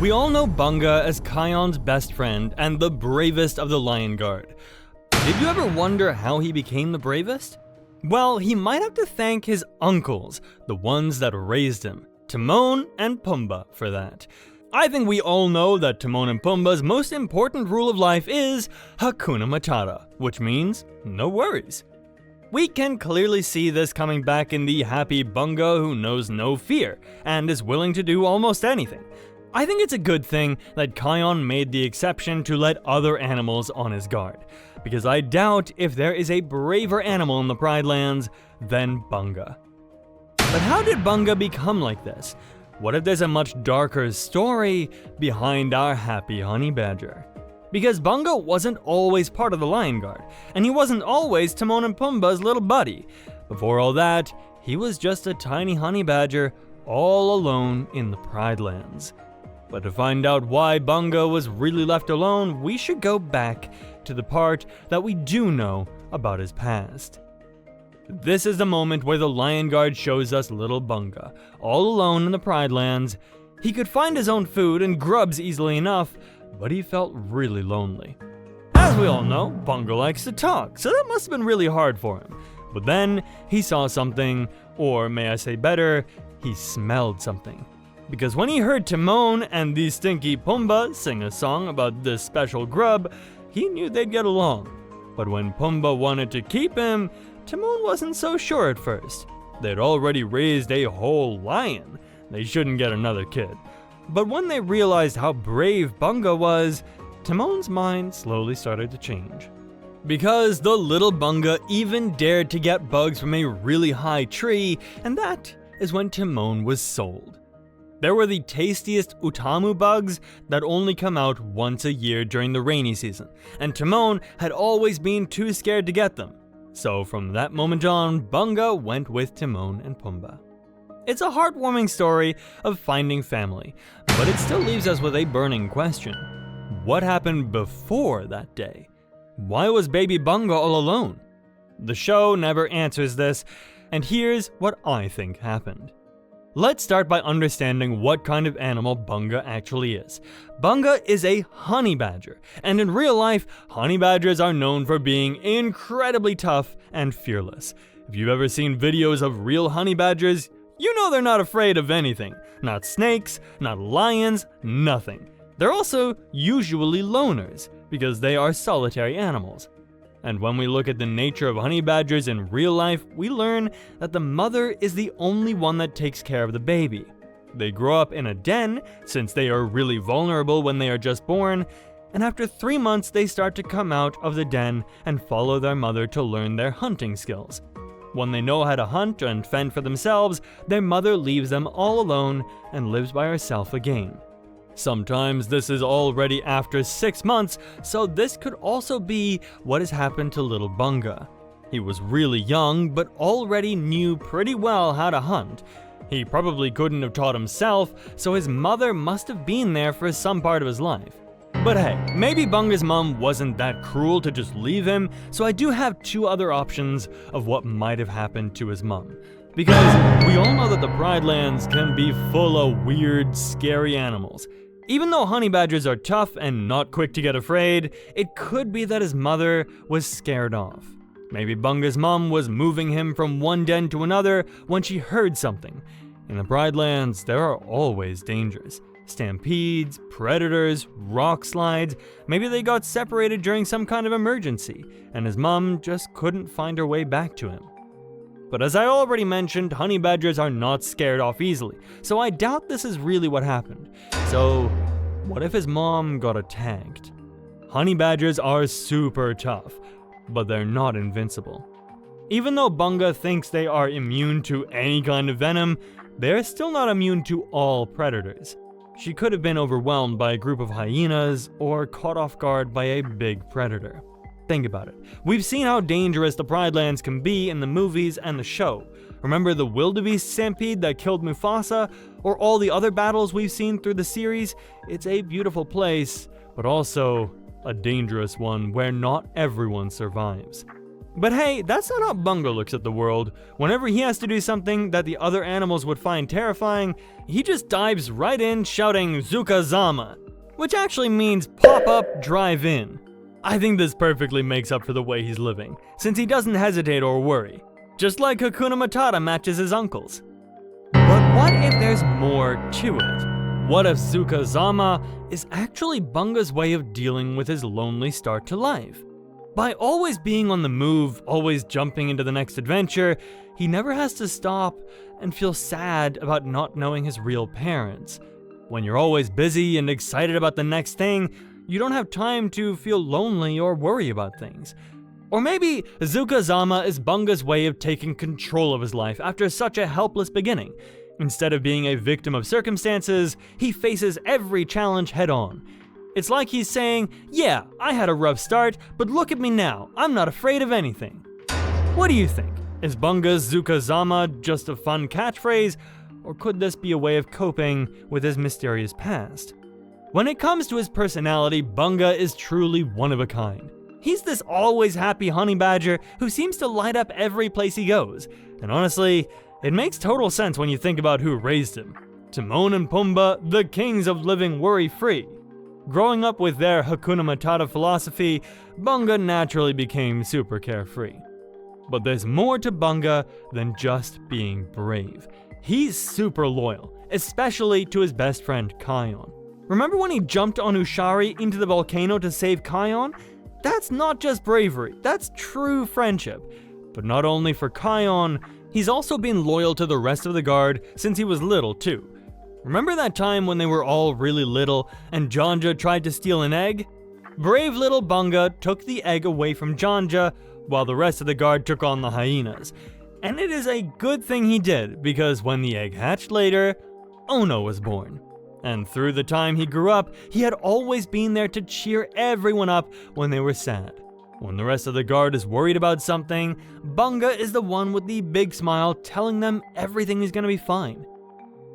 We all know Bunga as Kion's best friend and the bravest of the Lion Guard. Did you ever wonder how he became the bravest? Well, he might have to thank his uncles, the ones that raised him, Timon and Pumbaa, for that. I think we all know that Timon and Pumbaa's most important rule of life is Hakuna Matata, which means no worries. We can clearly see this coming back in the happy Bunga who knows no fear and is willing to do almost anything. I think it's a good thing that Kion made the exception to let other animals on his guard, because I doubt if there is a braver animal in the Pride Lands than Bunga. But how did Bunga become like this? What if there's a much darker story behind our happy honey badger? Because Bunga wasn't always part of the Lion Guard, and he wasn't always Timon and Pumbaa's little buddy. Before all that, he was just a tiny honey badger all alone in the Pride Lands. But to find out why Bunga was really left alone, we should go back to the part that we do know about his past. This is the moment where the Lion Guard shows us little Bunga, all alone in the Pride Lands. He could find his own food and grubs easily enough, but he felt really lonely. As we all know, Bunga likes to talk, so that must have been really hard for him. But then, he saw something, or may I say better, he smelled something. Because when he heard Timon and the stinky Pumbaa sing a song about this special grub, he knew they'd get along. But when Pumbaa wanted to keep him, Timon wasn't so sure at first. They'd already raised a whole lion. They shouldn't get another kid. But when they realized how brave Bunga was, Timon's mind slowly started to change. Because the little Bunga even dared to get bugs from a really high tree, and that is when Timon was sold. There were the tastiest utamu bugs that only come out once a year during the rainy season, and Timon had always been too scared to get them. So from that moment on, Bunga went with Timon and Pumbaa. It's a heartwarming story of finding family, but it still leaves us with a burning question. What happened before that day? Why was baby Bunga all alone? The show never answers this, and here's what I think happened. Let's start by understanding what kind of animal Bunga actually is. Bunga is a honey badger, and in real life, honey badgers are known for being incredibly tough and fearless. If you've ever seen videos of real honey badgers, you know they're not afraid of anything. Not snakes, not lions, nothing. They're also usually loners, because they are solitary animals. And when we look at the nature of honey badgers in real life, we learn that the mother is the only one that takes care of the baby. They grow up in a den, since they are really vulnerable when they are just born, and after 3 months they start to come out of the den and follow their mother to learn their hunting skills. When they know how to hunt and fend for themselves, their mother leaves them all alone and lives by herself again. Sometimes this is already after 6 months, so this could also be what has happened to little Bunga. He was really young, but already knew pretty well how to hunt. He probably couldn't have taught himself, so his mother must have been there for some part of his life. But hey, maybe Bunga's mom wasn't that cruel to just leave him, so I do have 2 other options of what might have happened to his mom. Because we all know that the Pride Lands can be full of weird, scary animals. Even though honey badgers are tough and not quick to get afraid, it could be that his mother was scared off. Maybe Bunga's mom was moving him from one den to another when she heard something. In the Pride Lands, there are always dangers. Stampedes, predators, rock slides. Maybe they got separated during some kind of emergency, and his mom just couldn't find her way back to him. But as I already mentioned, honey badgers are not scared off easily, so I doubt this is really what happened. So, what if his mom got attacked? Honey badgers are super tough, but they're not invincible. Even though Bunga thinks they are immune to any kind of venom, they're still not immune to all predators. She could have been overwhelmed by a group of hyenas or caught off guard by a big predator. Think about it. We've seen how dangerous the Pride Lands can be in the movies and the show. Remember the wildebeest stampede that killed Mufasa, or all the other battles we've seen through the series? It's a beautiful place, but also a dangerous one where not everyone survives. But hey, that's not how Bunga looks at the world. Whenever he has to do something that the other animals would find terrifying, he just dives right in shouting Zuka zama, which actually means pop up, drive in. I think this perfectly makes up for the way he's living, since he doesn't hesitate or worry, just like Hakuna Matata matches his uncles. But what if there's more to it? What if Zuka zama is actually Bunga's way of dealing with his lonely start to life? By always being on the move, always jumping into the next adventure, he never has to stop and feel sad about not knowing his real parents. When you're always busy and excited about the next thing, you don't have time to feel lonely or worry about things. Or maybe Zuka zama is Bunga's way of taking control of his life after such a helpless beginning. Instead of being a victim of circumstances, he faces every challenge head on. It's like he's saying, yeah, I had a rough start, but look at me now, I'm not afraid of anything. What do you think? Is Bunga's Zuka zama just a fun catchphrase, or could this be a way of coping with his mysterious past? When it comes to his personality, Bunga is truly one of a kind. He's this always happy honey badger who seems to light up every place he goes, and honestly, it makes total sense when you think about who raised him. Timon and Pumbaa, the kings of living worry-free. Growing up with their Hakuna Matata philosophy, Bunga naturally became super carefree. But there's more to Bunga than just being brave. He's super loyal, especially to his best friend Kion. Remember when he jumped on Ushari into the volcano to save Kion? That's not just bravery, that's true friendship. But not only for Kion, he's also been loyal to the rest of the guard since he was little too. Remember that time when they were all really little and Janja tried to steal an egg? Brave little Bunga took the egg away from Janja while the rest of the guard took on the hyenas. And it is a good thing he did, because when the egg hatched later, Ono was born. And through the time he grew up, he had always been there to cheer everyone up when they were sad. When the rest of the guard is worried about something, Bunga is the one with the big smile telling them everything is gonna be fine.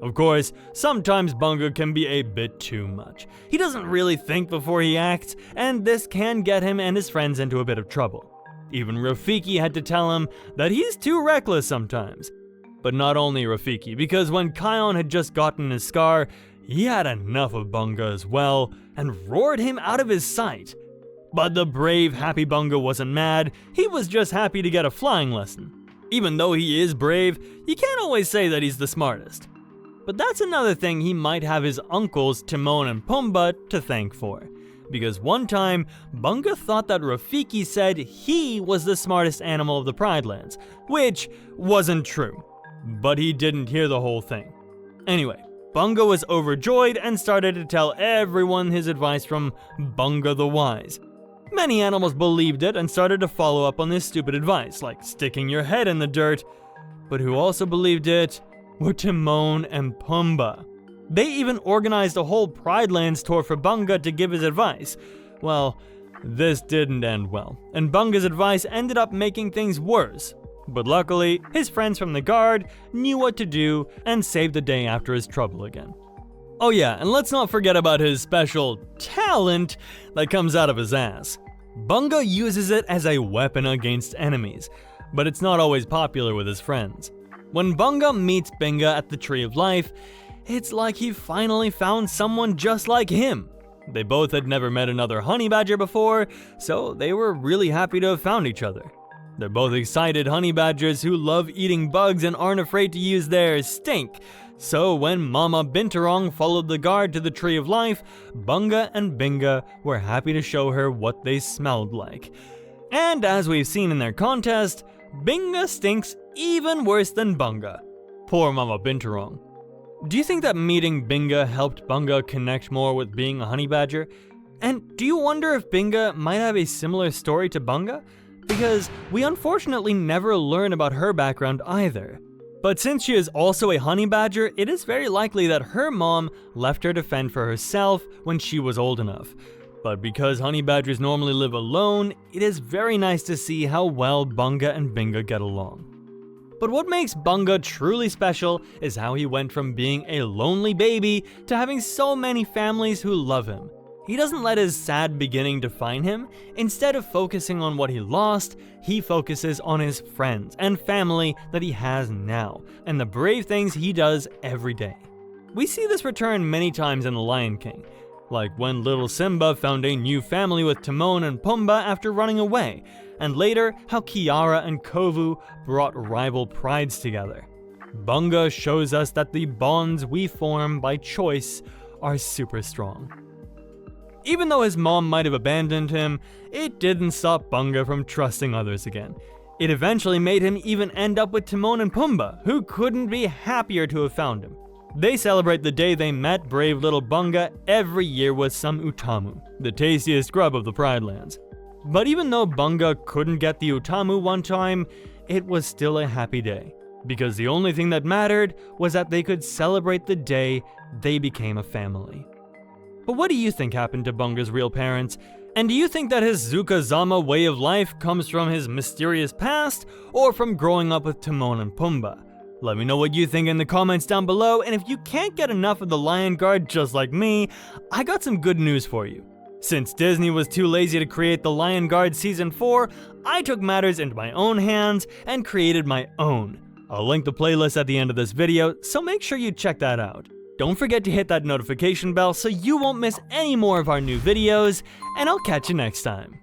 Of course, sometimes Bunga can be a bit too much. He doesn't really think before he acts, and this can get him and his friends into a bit of trouble. Even Rafiki had to tell him that he's too reckless sometimes. But not only Rafiki, because when Kion had just gotten his scar, he had enough of Bunga as well, and roared him out of his sight. But the brave, happy Bunga wasn't mad, he was just happy to get a flying lesson. Even though he is brave, you can't always say that he's the smartest. But that's another thing he might have his uncles Timon and Pumbaa to thank for. Because one time, Bunga thought that Rafiki said he was the smartest animal of the Pride Lands, which wasn't true. But he didn't hear the whole thing. Anyway, Bunga was overjoyed and started to tell everyone his advice from Bunga the Wise. Many animals believed it and started to follow up on this stupid advice, like sticking your head in the dirt. But who also believed it were Timon and Pumbaa. They even organized a whole Pride Lands tour for Bunga to give his advice. Well, this didn't end well, and Bunga's advice ended up making things worse. But luckily, his friends from the guard knew what to do and saved the day after his trouble again. Oh yeah, and let's not forget about his special talent that comes out of his ass. Bunga uses it as a weapon against enemies, but it's not always popular with his friends. When Bunga meets Binga at the Tree of Life, it's like he finally found someone just like him. They both had never met another honey badger before, so they were really happy to have found each other. They're both excited honey badgers who love eating bugs and aren't afraid to use their stink. So when Mama Binturong followed the guard to the Tree of Life, Bunga and Binga were happy to show her what they smelled like. And as we've seen in their contest, Binga stinks even worse than Bunga. Poor Mama Binturong. Do you think that meeting Binga helped Bunga connect more with being a honey badger? And do you wonder if Binga might have a similar story to Bunga? Because we unfortunately never learn about her background either. But since she is also a honey badger, it is very likely that her mom left her to fend for herself when she was old enough. But because honey badgers normally live alone, it is very nice to see how well Bunga and Binga get along. But what makes Bunga truly special is how he went from being a lonely baby to having so many families who love him. He doesn't let his sad beginning define him. Instead of focusing on what he lost, he focuses on his friends and family that he has now, and the brave things he does every day. We see this return many times in The Lion King, like when little Simba found a new family with Timon and Pumbaa after running away, and later how Kiara and Kovu brought rival prides together. Bunga shows us that the bonds we form by choice are super strong. Even though his mom might have abandoned him, it didn't stop Bunga from trusting others again. It eventually made him even end up with Timon and Pumbaa, who couldn't be happier to have found him. They celebrate the day they met brave little Bunga every year with some utamu, the tastiest grub of the Pride Lands. But even though Bunga couldn't get the utamu one time, it was still a happy day, because the only thing that mattered was that they could celebrate the day they became a family. But what do you think happened to Bunga's real parents? And do you think that his Zuka Zama way of life comes from his mysterious past, or from growing up with Timon and Pumbaa? Let me know what you think in the comments down below, and if you can't get enough of the Lion Guard just like me, I got some good news for you. Since Disney was too lazy to create the Lion Guard Season 4, I took matters into my own hands and created my own. I'll link the playlist at the end of this video, so make sure you check that out. Don't forget to hit that notification bell so you won't miss any more of our new videos, and I'll catch you next time.